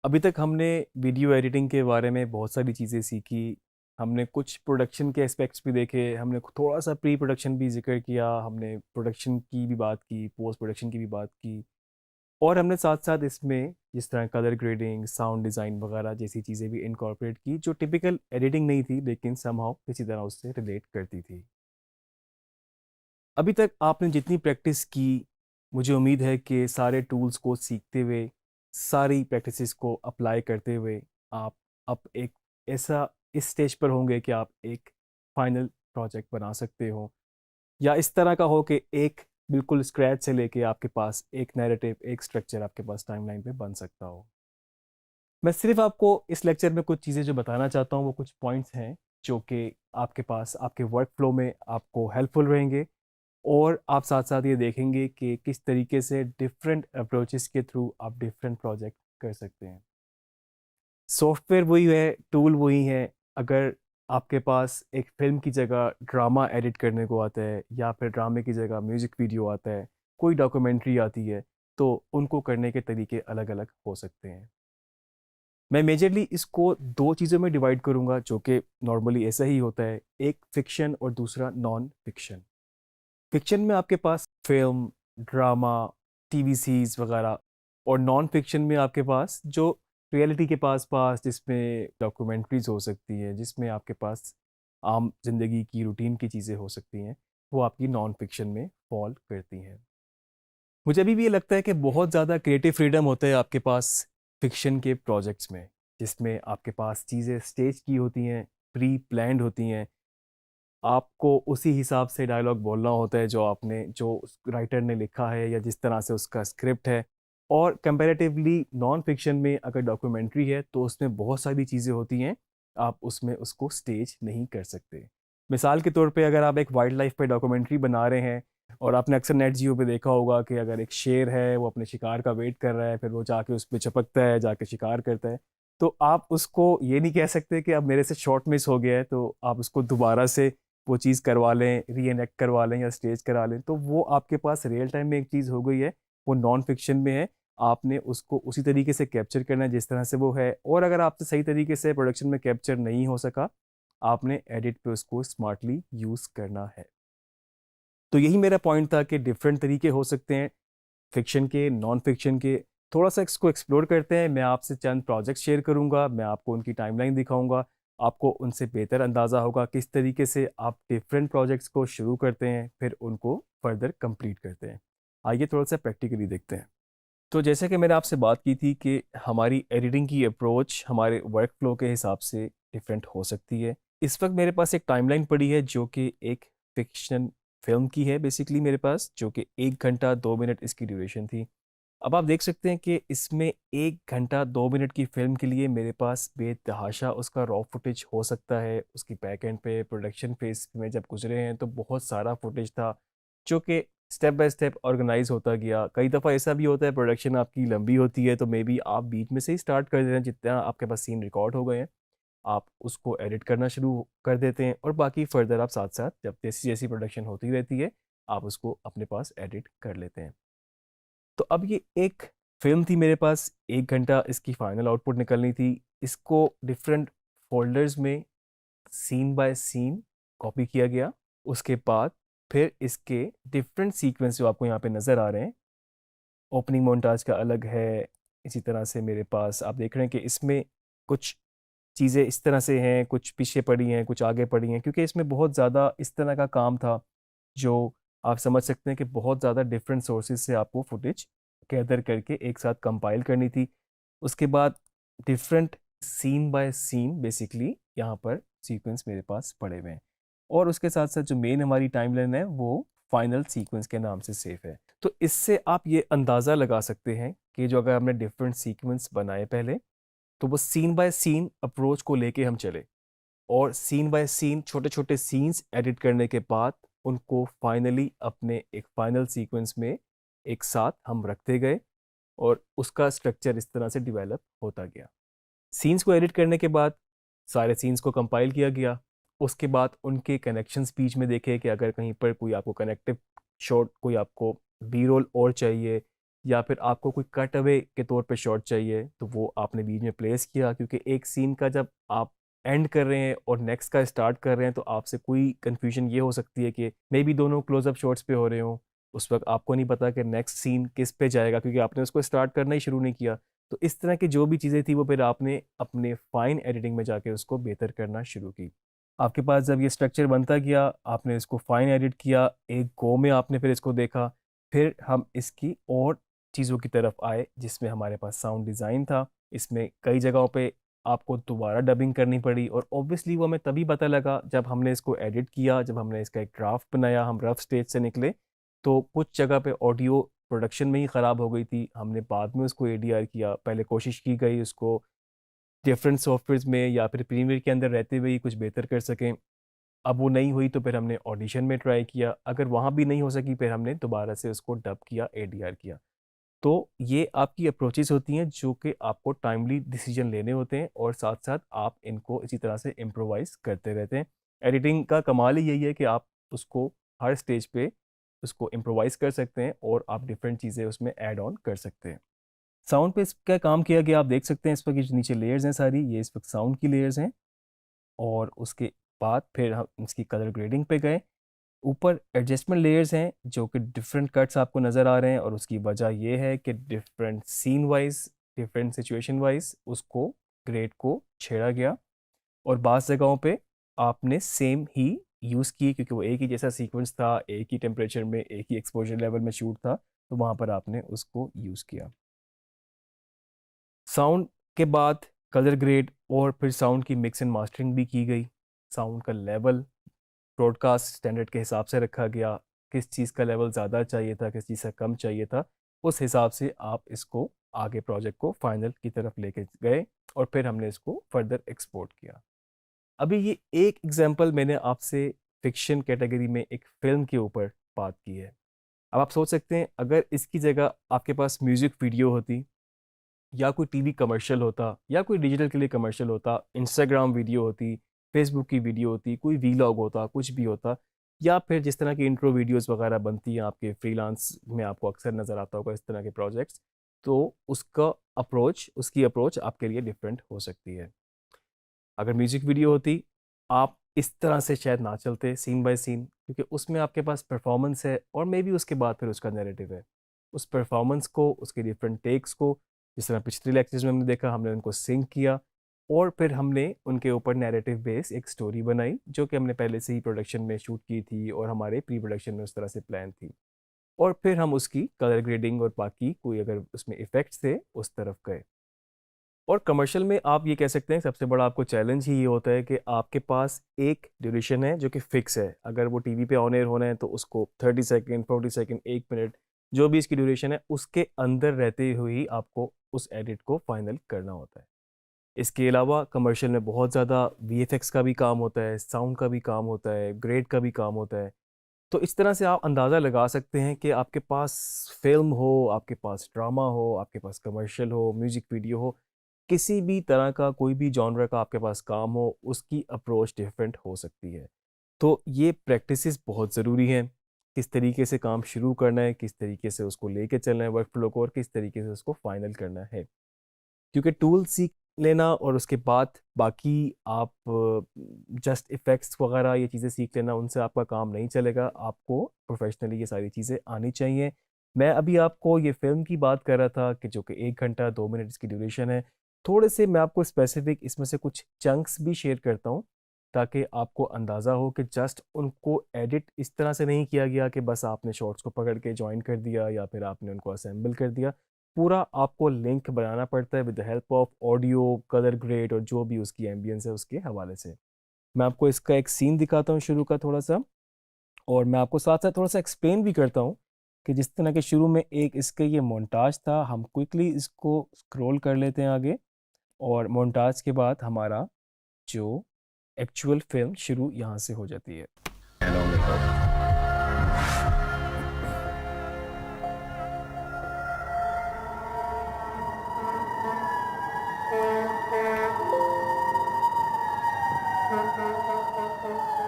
अभी तक हमने वीडियो एडिटिंग के बारे में बहुत सारी चीज़ें सीखी। हमने कुछ प्रोडक्शन के एस्पेक्ट्स भी देखे, हमने थोड़ा सा प्री प्रोडक्शन भी ज़िक्र किया, हमने प्रोडक्शन की भी बात की, पोस्ट प्रोडक्शन की भी बात की, और हमने साथ-साथ इसमें जिस तरह कलर ग्रेडिंग, साउंड डिज़ाइन वगैरह जैसी चीज़ें भी इनकॉर्पोरेट की, जो टिपिकल एडिटिंग नहीं थी, लेकिन समहाउ किसी तरह उससे रिलेट करती थी। अभी तक आपने जितनी प्रैक्टिस की, मुझे उम्मीद है कि सारे टूल्स को सीखते हुए, सारी प्रैक्टिसेस को अप्लाई करते हुए, आप अब एक ऐसा इस स्टेज पर होंगे कि आप एक फाइनल प्रोजेक्ट बना सकते हो, या इस तरह का हो कि एक बिल्कुल स्क्रैच से लेके आपके पास एक नैरेटिव, एक स्ट्रक्चर आपके पास टाइमलाइन पे बन सकता हो। मैं सिर्फ आपको इस लेक्चर में कुछ चीज़ें जो बताना चाहता हूँ, वो कुछ पॉइंट्स हैं जो कि आपके पास आपके वर्क फ्लो में आपको हेल्पफुल रहेंगे, और आप साथ साथ ये देखेंगे कि किस तरीके से डिफरेंट अप्रोचेस के थ्रू आप डिफरेंट प्रोजेक्ट कर सकते हैं। सॉफ्टवेयर वही है, टूल वही है। अगर आपके पास एक फिल्म की जगह ड्रामा एडिट करने को आता है, या फिर ड्रामे की जगह म्यूज़िक वीडियो आता है, कोई डॉक्यूमेंट्री आती है, तो उनको करने के तरीके अलग अलग हो सकते हैं। मैं मेजरली इसको दो चीज़ों में डिवाइड करूँगा, जो कि नॉर्मली ऐसा ही होता है, एक फिक्शन और दूसरा नॉन फिक्शन। फिक्शन में आपके पास फ़िल्म, ड्रामा, टीवी सीरीज़ वगैरह, और नॉन फिक्शन में आपके पास जो रियलिटी के पास-पास, जिसमें डॉक्यूमेंट्रीज़ हो सकती हैं, जिसमें आपके पास आम ज़िंदगी की रूटीन की चीज़ें हो सकती हैं, वो आपकी नॉन फिक्शन में फ़ॉल करती हैं। मुझे अभी भी ये लगता है कि बहुत ज़्यादा क्रिएटिव फ्रीडम होता है आपके पास फिक्शन के प्रोजेक्ट्स में, जिसमें आपके पास चीज़ें स्टेज की होती हैं, प्री प्लान्ड होती हैं। आपको उसी हिसाब से डायलॉग बोलना होता है, जो उस राइटर ने लिखा है या जिस तरह से उसका स्क्रिप्ट है। और कंपैरेटिवली नॉन फिक्शन में अगर डॉक्यूमेंट्री है, तो उसमें बहुत सारी चीज़ें होती हैं, आप उसमें उसको स्टेज नहीं कर सकते। मिसाल के तौर पे अगर आप एक वाइल्ड लाइफ पे डॉक्यूमेंट्री बना रहे हैं, और आपने अक्सर नेट जियो पे देखा होगा कि अगर एक शेर है, वो अपने शिकार का वेट कर रहा है, फिर वो जाके उस पे चिपकता है, जाके शिकार करता है, तो आप उसको ये नहीं कह सकते कि अब मेरे से शॉट मिस हो गया है, तो आप उसको दोबारा से वो चीज़ करवा लें, रीएनेक्ट करवा लें या स्टेज करा लें, तो वो आपके पास रियल टाइम में एक चीज़ हो गई है, वो नॉन फिक्शन में है। आपने उसको उसी तरीके से कैप्चर करना है जिस तरह से वो है, और अगर आपसे सही तरीके से प्रोडक्शन में कैप्चर नहीं हो सका, आपने एडिट पे उसको स्मार्टली यूज़ करना है। तो यही मेरा पॉइंट था कि डिफरेंट तरीके हो सकते हैं, फिक्शन के, नॉन फिक्शन के। थोड़ा-सा इसको एक्सप्लोर करते हैं, मैं आपसे चंद प्रोजेक्ट्स शेयर करूँगा, मैं आपको उनकी टाइमलाइन दिखाऊँगा, आपको उनसे बेहतर अंदाज़ा होगा किस तरीके से आप डिफरेंट प्रोजेक्ट्स को शुरू करते हैं, फिर उनको फर्दर कंप्लीट करते हैं। आइए थोड़ा-सा प्रैक्टिकली देखते हैं। तो जैसे कि मैंने आपसे बात की थी कि हमारी एडिटिंग की अप्रोच हमारे वर्क फ्लो के हिसाब से डिफरेंट हो सकती है। इस वक़्त मेरे पास एक टाइमलाइन पड़ी है, जो कि एक फ़िक्शन फ़िल्म की है बेसिकली मेरे पास, जो कि 1 घंटा 2 मिनट इसकी ड्यूरेशन थी। अब आप देख सकते हैं कि इसमें 1 घंटा 2 मिनट की फ़िल्म के लिए मेरे पास बेतहाशा उसका रॉ फुटेज हो सकता है। उसकी बैक एंड पे प्रोडक्शन फ़ेज़ में जब गुज़रे हैं, तो बहुत सारा फुटेज था, जो कि स्टेप बाय स्टेप ऑर्गेनाइज़ होता गया। कई दफ़ा ऐसा भी होता है, प्रोडक्शन आपकी लंबी होती है, तो मेबी आप बीच में से ही स्टार्ट कर दे रहे हैं, जितना आपके पास सीन रिकॉर्ड हो गए हैं, आप उसको एडिट करना शुरू कर देते हैं, और बाकी फ़र्दर आप साथ-साथ जब जैसी-जैसी प्रोडक्शन होती रहती है, आप उसको अपने पास एडिट कर लेते हैं। तो अब ये एक फ़िल्म थी मेरे पास, 1 घंटा इसकी फाइनल आउटपुट निकलनी थी। इसको डिफरेंट फ़ोल्डर्स में सीन बाय सीन कॉपी किया गया। उसके बाद फिर इसके डिफरेंट सीक्वेंस जो आपको यहाँ पे नज़र आ रहे हैं, ओपनिंग मोन्टाज का अलग है, इसी तरह से मेरे पास आप देख रहे हैं कि इसमें कुछ चीज़ें इस तरह से हैं, कुछ पीछे पड़ी हैं, कुछ आगे पड़ी हैं, क्योंकि इसमें बहुत ज़्यादा इस तरह का काम था, जो आप समझ सकते हैं कि बहुत ज़्यादा डिफरेंट सोर्सेज़ से आपको फुटेज गैदर करके एक साथ कंपाइल करनी थी। उसके बाद different scene by scene basically यहाँ पर सीक्वेंस मेरे पास पड़े हुए हैं, और उसके साथ-साथ जो मेन हमारी टाइमलाइन है, वो फाइनल सीक्वेंस के नाम से सेव है। तो इससे आप ये अंदाज़ा लगा सकते हैं कि जो अगर हमने डिफरेंट सीक्वेंस बनाए पहले, तो वो सीन बाय सीन अप्रोच को लेके हम चले, और सीन बाय सीन छोटे-छोटे सीन्स एडिट करने के बाद उनको फाइनली अपने एक फाइनल सीक्वेंस में एक साथ हम रखते गए, और उसका स्ट्रक्चर इस तरह से डेवलप होता गया। सीन्स को एडिट करने के बाद सारे सीन्स को कंपाइल किया गया। उसके बाद उनके कनेक्शंस बीच में देखे कि अगर कहीं पर कोई आपको कनेक्टिव शॉट, कोई आपको बी रोल और चाहिए, या फिर आपको कोई कट अवे के तौर पे शॉट चाहिए तो वो आपने बीच में प्लेस किया, क्योंकि एक सीन का जब आप एंड कर रहे हैं और नेक्स्ट का स्टार्ट कर रहे हैं तो आपसे कोई कंफ्यूजन ये हो सकती है कि मे बी दोनों क्लोजअप शॉट्स पे हो रहे हो, उस वक्त आपको नहीं पता कि नेक्स्ट सीन किस पे जाएगा क्योंकि आपने उसको स्टार्ट करना ही शुरू नहीं किया। तो इस तरह की जो भी चीज़ें थी वो फिर आपने अपने फाइन एडिटिंग में जाके उसको बेहतर करना शुरू की। आपके पास जब ये स्ट्रक्चर बनता गया, आपने इसको फाइन एडिट किया, एक गो में आपने फिर इसको देखा, फिर हम इसकी और चीज़ों की तरफ आए जिसमें हमारे पास साउंड डिज़ाइन था। इसमें कई जगहों पे आपको दोबारा डबिंग करनी पड़ी और ऑब्वियसली वो हमें तभी पता लगा जब हमने इसको एडिट किया, जब हमने इसका एक ड्राफ्ट बनाया, हम रफ स्टेज से निकले तो कुछ जगह पे ऑडियो प्रोडक्शन में ही ख़राब हो गई थी। हमने बाद में उसको एडीआर किया, पहले कोशिश की गई उसको डिफरेंट सॉफ्टवेयर्स में या फिर प्रीमियर के अंदर रहते हुए ही कुछ बेहतर कर सकें। अब वो नहीं हुई तो फिर हमने ऑडिशन में ट्राई किया, अगर वहाँ भी नहीं हो सकी फिर हमने दोबारा से उसको डब किया, एडीआर किया। तो ये आपकी अप्रोचेस होती हैं जो कि आपको टाइमली डिसीजन लेने होते हैं और साथ साथ आप इनको इसी तरह से इम्प्रोवाइज करते रहते हैं। एडिटिंग का कमाल ही यही है कि आप उसको हर स्टेज पे उसको इम्प्रोवाइज कर सकते हैं और आप डिफरेंट चीज़ें उसमें ऐड ऑन कर सकते हैं। साउंड पे इसका काम किया गया, आप देख सकते हैं इस वक्त नीचे लेयर्स हैं सारी, ये इस वक्त साउंड की लेयर्स हैं। और उसके बाद फिर हम इसकी कलर ग्रेडिंग पे गए। ऊपर एडजस्टमेंट लेयर्स हैं जो कि डिफरेंट कट्स आपको नज़र आ रहे हैं और उसकी वजह ये है कि different scene wise, different situation wise उसको ग्रेड को छेड़ा गया। और बाज़ जगहों पे आपने सेम ही यूज़ की क्योंकि वो एक ही जैसा सीक्वेंस था, एक ही टेम्परेचर में, एक ही एक्सपोजर लेवल में शूट था, तो वहाँ पर आपने उसको यूज़ किया। साउंड के बाद कलर ग्रेड और फिर साउंड की मिक्स एंड मास्टरिंग भी की गई। साउंड का लेवल ब्रॉडकास्ट स्टैंडर्ड के हिसाब से रखा गया, किस चीज़ का लेवल ज़्यादा चाहिए था, किस चीज़ का कम चाहिए था, उस हिसाब से आप इसको आगे प्रोजेक्ट को फाइनल की तरफ लेके गए और फिर हमने इसको फर्दर एक्सपोर्ट किया। अभी ये एक एग्जांपल मैंने आपसे फिक्शन कैटेगरी में एक फिल्म के ऊपर बात की है। अब आप सोच सकते हैं अगर इसकी जगह आपके पास म्यूज़िक वीडियो होती या कोई टीवी कमर्शियल होता या कोई डिजिटल के लिए कमर्शियल होता, इंस्टाग्राम वीडियो होती, फेसबुक की वीडियो होती, कोई वीलॉग होता, कुछ भी होता, या फिर जिस तरह की इंट्रो वीडियोस वगैरह बनती हैं आपके फ्रीलांस में आपको अक्सर नज़र आता होगा इस तरह के प्रोजेक्ट्स, तो उसका अप्रोच, उसकी अप्रोच आपके लिए डिफरेंट हो सकती है। अगर म्यूज़िक वीडियो होती, आप इस तरह से शायद ना चलते सीन बाय सीन, क्योंकि उसमें आपके पास परफॉर्मेंस है और मे बी उसके बाद फिर उसका नैरेटिव है। उस परफॉर्मेंस को, उसके डिफरेंट टेक्स को, जिस तरह पिछले लेक्चर्स में हमने देखा, हमने उनको सिंक किया और फिर हमने उनके ऊपर नैरेटिव बेस एक स्टोरी बनाई जो कि हमने पहले से ही प्रोडक्शन में शूट की थी और हमारे प्री प्रोडक्शन में उस तरह से प्लान थी। और फिर हम उसकी कलर ग्रेडिंग और बाकी कोई अगर उसमें इफ़ेक्ट्स थे उस तरफ गए। और कमर्शियल में आप ये कह सकते हैं सबसे बड़ा आपको चैलेंज ही ये होता है कि आपके पास एक ड्यूरेशन है जो कि फिक्स है। अगर वो टीवी पे ऑन एयर होना है तो उसको 30 सेकंड, 40 सेकंड, 1 मिनट, जो भी इसकी ड्यूरेशन है उसके अंदर रहते हुए ही आपको उस एडिट को फाइनल करना होता है। इसके अलावा कमर्शियल में बहुत ज़्यादा वीएफएक्स का भी काम होता है, साउंड का भी काम होता है, ग्रेड का भी काम होता है। तो इस तरह से आप अंदाज़ा लगा सकते हैं कि आपके पास फ़िल्म हो, आपके पास ड्रामा हो, आपके पास कमर्शियल हो, म्यूज़िक वीडियो हो, किसी भी तरह का कोई भी जॉनर का आपके पास काम हो, उसकी अप्रोच डिफरेंट हो सकती है। तो ये प्रैक्टिसेस बहुत ज़रूरी हैं, किस तरीके से काम शुरू करना है, किस तरीके से उसको लेके चलना है वर्क फ्लो को और किस तरीके से उसको फाइनल करना है। क्योंकि टूल सीख लेना और उसके बाद बाकी आप जस्ट इफ़ेक्ट्स वगैरह ये चीज़ें सीख लेना, उनसे आपका काम नहीं चलेगा, आपको प्रोफेशनली ये सारी चीज़ें आनी चाहिए। मैं अभी आपको ये फ़िल्म की बात कर रहा था कि जो कि 1 घंटा 2 मिनट इसकी ड्यूरेशन है। थोड़े से मैं आपको स्पेसिफ़िक इसमें से कुछ चंक्स भी शेयर करता हूँ, ताकि आपको अंदाज़ा हो कि जस्ट उनको एडिट इस तरह से नहीं किया गया कि बस आपने शॉर्ट्स को पकड़ के जॉइन कर दिया या फिर आपने उनको असेंबल कर दिया। पूरा आपको लिंक बनाना पड़ता है with the help of audio, colour grade और जो भी उसकी एम्बियंस है उसके हवाले से। मैं आपको इसका एक सीन दिखाता हूँ शुरू का थोड़ा सा, और मैं आपको साथ साथ थोड़ा सा एक्सप्लेन भी करता हूँ कि जिस तरह के शुरू में एक इसके ये मोन्टाज था, हम क्विकली इसको स्क्रॉल कर लेते हैं आगे और मोन्टाज के बाद हमारा जो एक्चुअल फिल्म शुरू यहाँ से हो जाती है।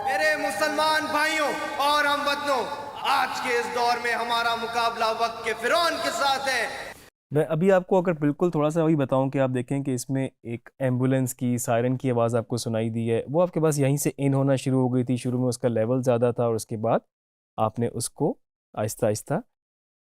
मेरे मुसलमान भाइयों और हमवतनों, आज के इस दौर में हमारा मुकाबला वक्त के फिरौन के साथ है। मैं अभी आपको अगर बिल्कुल थोड़ा सा वही बताऊं कि आप देखें कि इसमें एक एम्बुलेंस की सायरन की आवाज़ आपको सुनाई दी है, वो आपके पास यहीं से इन होना शुरू हो गई थी। शुरू में उसका लेवल ज़्यादा था और उसके बाद आपने उसको आहिस्ता आहिस्ता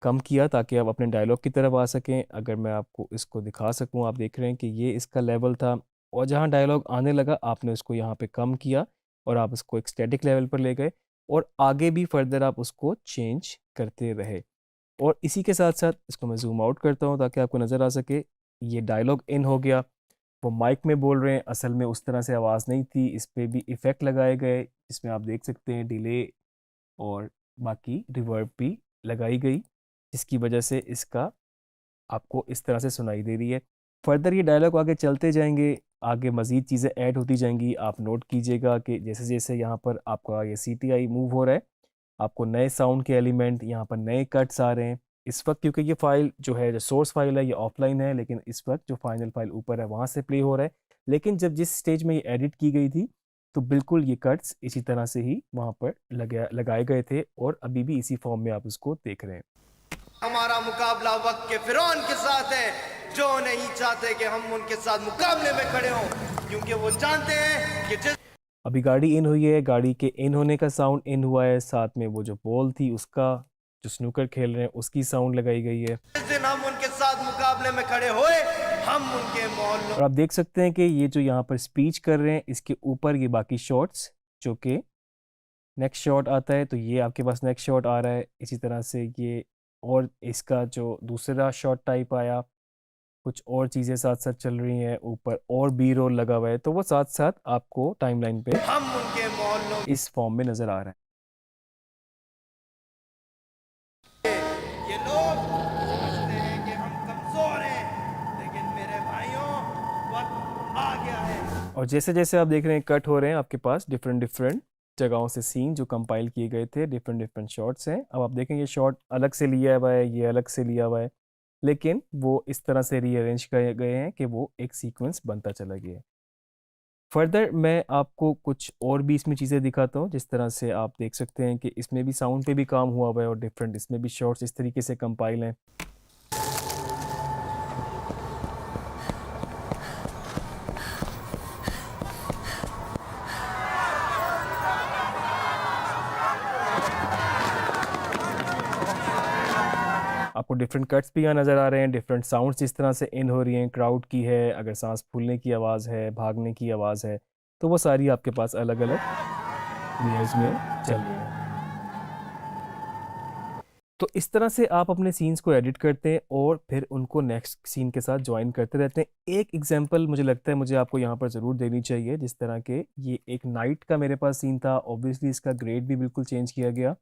कम किया ताकि आप अपने डायलॉग की तरफ आ सकें। अगर मैं आपको इसको दिखा सकूं, आप देख रहे हैं कि ये इसका लेवल था और जहां डायलॉग आने लगा आपने उसको यहाँ पे कम किया और आप उसको एक स्टैटिक लेवल पर ले गए और आगे भी फर्दर आप उसको चेंज करते रहे। और इसी के साथ साथ इसको मैं जूम आउट करता हूँ ताकि आपको नज़र आ सके। ये डायलॉग इन हो गया, वो माइक में बोल रहे हैं, असल में उस तरह से आवाज़ नहीं थी। इस पे भी इफ़ेक्ट लगाए गए जिसमें आप देख सकते हैं डिले और बाकी रिवर्ब भी लगाई गई, जिसकी वजह से इसका आपको इस तरह से सुनाई दे रही है। फर्दर ये डायलॉग आगे चलते जाएंगे, आगे मज़ीद चीज़ें ऐड होती जाएंगी। आप नोट कीजिएगा कि जैसे जैसे यहाँ पर आपका ये CTI मूव हो रहा है, आपको नए साउंड के एलिमेंट, यहाँ पर नए कट्स आ रहे हैं। इस वक्त क्योंकि ये फाइल जो है, जो सोर्स फाइल है, ये ऑफलाइन है, लेकिन इस वक्त जो फाइनल फाइल ऊपर है वहाँ से प्ले हो रहा है। लेकिन जब जिस स्टेज में ये एडिट की गई थी तो बिल्कुल ये कट्स इसी तरह से ही वहाँ पर लगाए गए थे और अभी भी इसी फॉर्म में आप उसको देख रहे हैं। हमारा मुकाबला वक्त के फिरौन के साथ है, जो नहीं चाहते कि हम उनके साथ मुकाबले में खड़े हों, क्योंकि वो जानते हैं कि जिस अभी गाड़ी इन हुई है, गाड़ी के इन होने का साउंड इन हुआ है, साथ में वो जो बॉल थी उसका, जो स्नूकर खेल रहे हैं उसकी साउंड लगाई गई है। दिन हम उनके साथ मुकाबले में खड़े हुए, हम उनके मोहल्लों और आप देख सकते हैं कि ये जो यहाँ पर स्पीच कर रहे हैं इसके ऊपर ये बाकी शॉट्स, जो कि नेक्स्ट शॉट आता है तो ये आपके पास नेक्स्ट शॉट आ रहा है। इसी तरह से ये, और इसका जो दूसरा शॉट टाइप आया, कुछ और चीज़ें साथ साथ चल रही हैं ऊपर और बी रोल लगा हुआ है, तो वो साथ साथ आपको टाइमलाइन पे हम उनके मोहल्लों इस फॉर्म में नज़र आ रहा है। के ये लोग समझते हैं कि हम कमजोर हैं, लेकिन मेरे भाइयों, वक्त आ गया है। और जैसे जैसे आप देख रहे हैं कट हो रहे हैं आपके पास डिफरेंट डिफरेंट जगहों से सीन जो कंपाइल किए गए थे, डिफरेंट डिफरेंट शॉट्स हैं। अब आप देखेंगे शॉट अलग से लिया हुआ है, ये अलग से लिया हुआ है, लेकिन वो इस तरह से रीअरेंज किए गए हैं कि वो एक सीक्वेंस बनता चला गया है। फर्दर मैं आपको कुछ और भी इसमें चीज़ें दिखाता हूँ। जिस तरह से आप देख सकते हैं कि इसमें भी साउंड पे भी काम हुआ हुआ है और डिफरेंट इसमें भी शॉट्स इस तरीके से कंपाइल हैं। आपको डिफरेंट कट्स भी यहाँ नज़र आ रहे हैं, डिफरेंट साउंड्स जिस तरह से इन हो रही हैं, क्राउड की है, अगर सांस फूलने की आवाज़ है, भागने की आवाज़ है, तो वो सारी आपके पास अलग अलग लेयर्स में चल रही हैं। तो इस तरह से आप अपने सीन्स को एडिट करते हैं और फिर उनको नेक्स्ट सीन के साथ ज्वाइन करते रहते हैं। एक एग्जांपल मुझे लगता है मुझे आपको यहाँ पर ज़रूर देनी चाहिए। जिस तरह के ये एक नाइट का मेरे पास सीन था, ऑब्वियसली इसका ग्रेड भी बिल्कुल चेंज किया गया।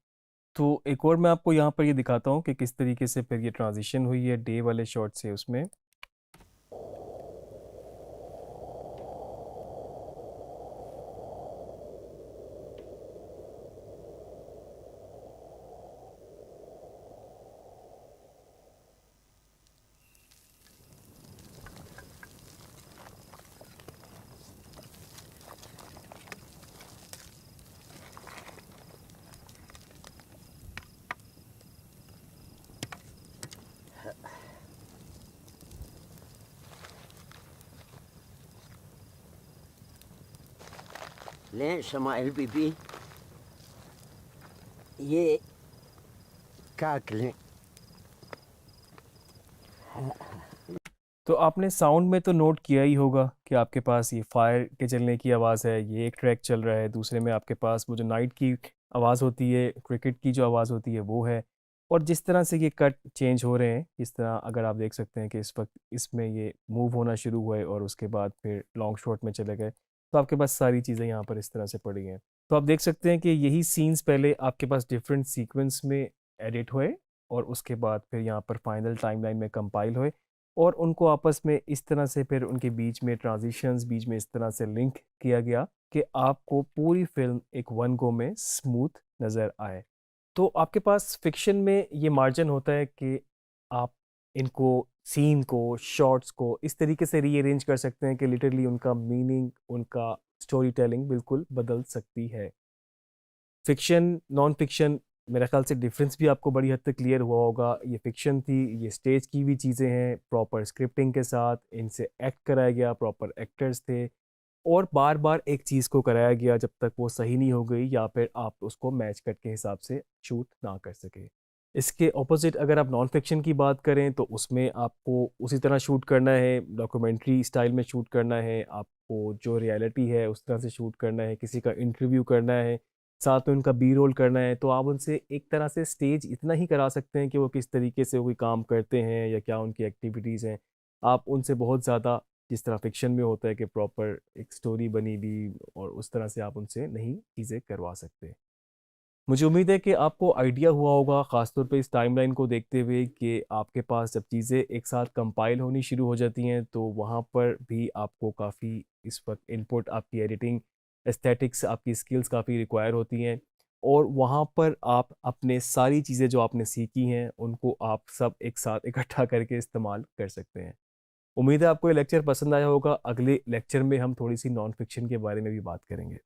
तो एक और मैं आपको यहाँ पर ये दिखाता हूँ कि किस तरीके से फिर ये ट्रांजिशन हुई है डे वाले शॉट से उसमें। लें शमाइल बीबी, ये काट लें। तो आपने साउंड में तो नोट किया ही होगा कि आपके पास ये फायर के चलने की आवाज़ है, ये एक ट्रैक चल रहा है, दूसरे में आपके पास वो जो नाइट की आवाज़ होती है, क्रिकेट की जो आवाज़ होती है वो है। और जिस तरह से ये कट चेंज हो रहे हैं, इस तरह अगर आप देख सकते हैं कि इस वक्त इसमें ये मूव होना शुरू हुआ है और उसके बाद फिर लॉन्ग शॉट में चले गए, तो आपके पास सारी चीज़ें यहाँ पर इस तरह से पड़ी हैं। तो आप देख सकते हैं कि यही सीन्स पहले आपके पास डिफरेंट सीक्वेंस में एडिट हुए और उसके बाद फिर यहाँ पर फाइनल टाइमलाइन में कंपाइल हुए और उनको आपस में इस तरह से फिर उनके बीच में ट्रांजिशंस बीच में इस तरह से लिंक किया गया कि आपको पूरी फिल्म एक वन गो में स्मूथ नज़र आए। तो आपके पास फिक्शन में ये मार्जिन होता है कि आप इनको, सीन को, शॉट्स को इस तरीके से रीअरेंज कर सकते हैं कि लिटरली उनका मीनिंग, उनका स्टोरी टेलिंग बिल्कुल बदल सकती है। फिक्शन, नॉन फिक्शन मेरा ख्याल से डिफरेंस भी आपको बड़ी हद तक क्लियर हुआ होगा। ये फ़िक्शन थी, ये स्टेज की हुई चीज़ें हैं, प्रॉपर स्क्रिप्टिंग के साथ इनसे एक्ट कराया गया, प्रॉपर एक्टर्स थे और बार-बार एक चीज़ को कराया गया जब तक वो सही नहीं हो गई या फिर आप उसको मैच कट के हिसाब से शूट ना कर सके। इसके ऑपोज़िट अगर आप नॉन फ़िक्शन की बात करें तो उसमें आपको उसी तरह शूट करना है, डॉक्यूमेंट्री स्टाइल में शूट करना है, आपको जो रियलिटी है उस तरह से शूट करना है, किसी का इंटरव्यू करना है, साथ में उनका बी रोल करना है, तो आप उनसे एक तरह से स्टेज इतना ही करा सकते हैं कि वो किस तरीके से कोई काम करते हैं या क्या उनकी एक्टिविटीज़ हैं। आप उनसे बहुत ज़्यादा जिस तरह फ़िक्शन में होता है कि प्रॉपर एक स्टोरी बनी हुई और उस तरह से आप उनसे नहीं चीज़ें करवा सकते। मुझे उम्मीद है कि आपको आइडिया हुआ होगा ख़ास तौर पे इस टाइमलाइन को देखते हुए कि आपके पास जब चीज़ें एक साथ कंपाइल होनी शुरू हो जाती हैं तो वहाँ पर भी आपको काफ़ी इस वक़्त इनपुट आपकी एडिटिंग, एस्थेटिक्स आपकी स्किल्स काफ़ी रिक्वायर होती हैं और वहाँ पर आप अपने सारी चीज़ें जो आपने सीखी हैं उनको आप सब एक साथ इकट्ठा करके इस्तेमाल कर सकते हैं। उम्मीद है आपको ये लेक्चर पसंद आया होगा। अगले लेक्चर में हम थोड़ी-सी नॉन फ़िक्शन के बारे में भी बात करेंगे।